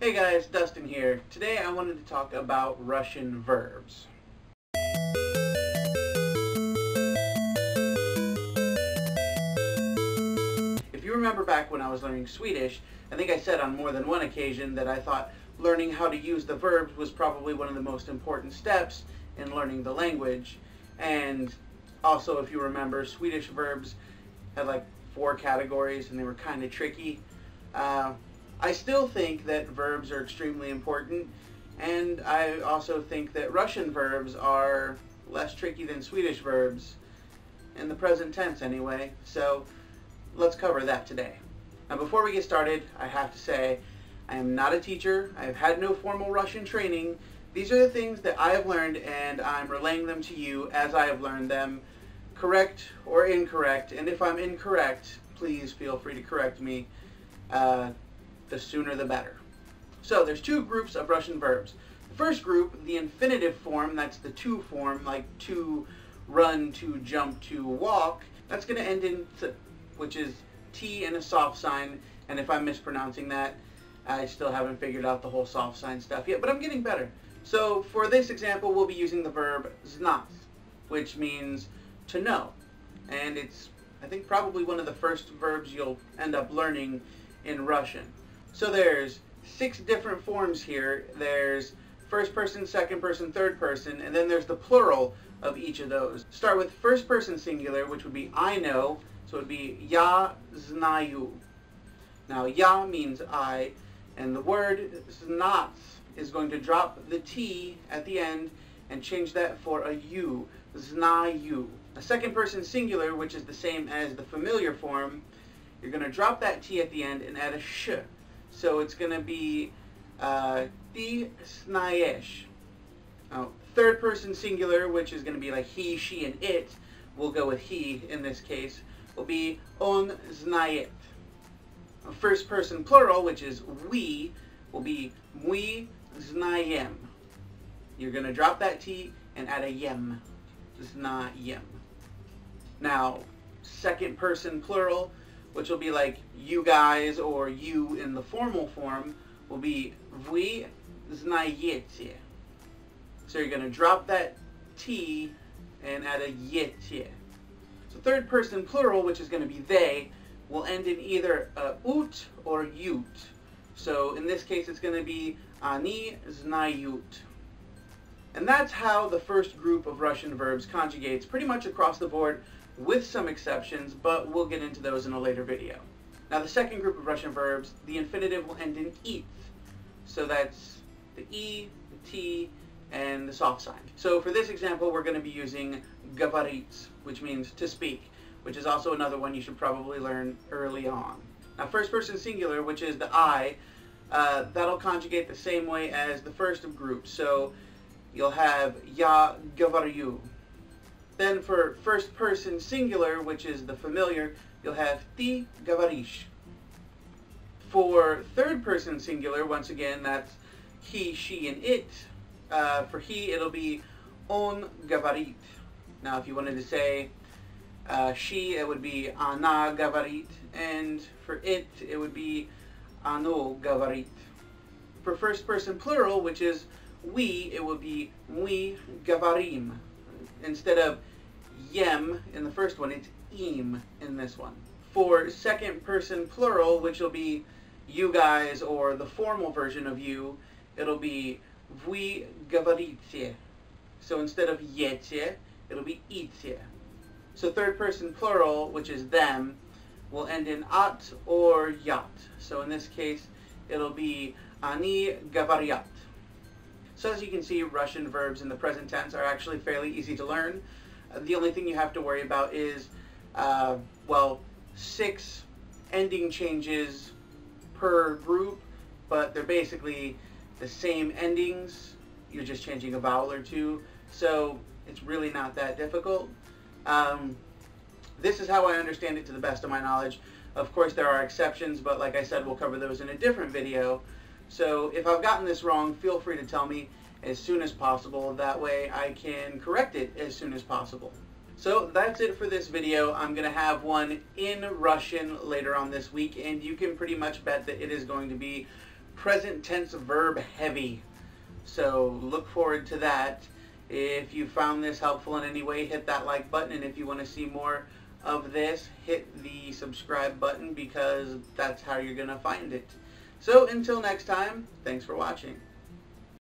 Hey guys, Dustin here. Today I wanted to talk about Russian verbs. If you remember back when I was learning Swedish, I think I said on more than one occasion that I thought learning how to use the verbs was probably one of the most important steps in learning the language. And also, if you remember, Swedish verbs had like 4 categories and they were kind of tricky. I still think that verbs are extremely important, and I also think that Russian verbs are less tricky than Swedish verbs, in the present tense anyway, so let's cover that today. Now before we get started, I have to say, I am not a teacher, I have had no formal Russian training. These are the things that I have learned, and I'm relaying them to you as I have learned them, correct or incorrect, and if I'm incorrect, please feel free to correct me. The sooner the better. So there's 2 groups of Russian verbs. The first group, the infinitive form, that's the to form, like to run, to jump, to walk, that's going to end in th, which is T and a soft sign, and if I'm mispronouncing that, I still haven't figured out the whole soft sign stuff yet, but I'm getting better. So for this example, we'll be using the verb znat, which means to know, and it's, I think, probably one of the first verbs you'll end up learning in Russian. So there's 6 different forms here. There's first person, second person, third person, and then there's the plural of each of those. Start with first person singular, which would be I know, so it would be ya znаю. Now ya means I, and the word znat is going to drop the T at the end and change that for a U, znаю. A second person singular, which is the same as the familiar form, you're going to drop that T at the end and add a sh. So it's going to be ti snayesh. Now, third person singular, which is going to be like he, she, and it, we'll go with he in this case, will be on znayet. First person plural, which is we, will be we znayem. You're going to drop that T and add a yem, znayem. Now, second person plural, which will be like you guys or you in the formal form, will be вы знаете. So you're going to drop that T and add a yete. So third person plural, which is going to be they, will end in either ut or yut. So in this case, it's going to be ani znayut. And that's how the first group of Russian verbs conjugates pretty much across the board, with some exceptions, but we'll get into those in a later video. Now the second group of Russian verbs, the infinitive will end in it. So that's the E, the T, and the soft sign. So for this example, we're going to be using говорить, which means to speak, which is also another one you should probably learn early on. Now first person singular, which is the I, that'll conjugate the same way as the first of groups. So you'll have я говорю. Then for first person singular, which is the familiar, you'll have ты говоришь. For third person singular, once again, that's he, she, and it. For he, it'll be он говорит. Now if you wanted to say she, it would be она говорит. And for it, it would be оно говорит. For first person plural, which is we, it would be мы говорим. Instead of yem in the first one, it's im in this one. For second person plural, which will be you guys or the formal version of you, it'll be вы говорите. So instead of yete, it'll be ite. So third person plural, which is them, will end in at or yat. So in this case, it'll be ani говорят. So as you can see, Russian verbs in the present tense are actually fairly easy to learn. The only thing you have to worry about is, 6 ending changes per group, but they're basically the same endings. You're just changing a vowel or 2, so it's really not that difficult. This is how I understand it to the best of my knowledge. Of course, there are exceptions, but like I said, we'll cover those in a different video. So if I've gotten this wrong, feel free to tell me as soon as possible. That way I can correct it as soon as possible. So that's it for this video. I'm going to have one in Russian later on this week, and you can pretty much bet that it is going to be present tense verb heavy. So look forward to that. If you found this helpful in any way, hit that like button, and if you want to see more of this, hit the subscribe button, because that's how you're going to find it. So until next time, thanks for watching.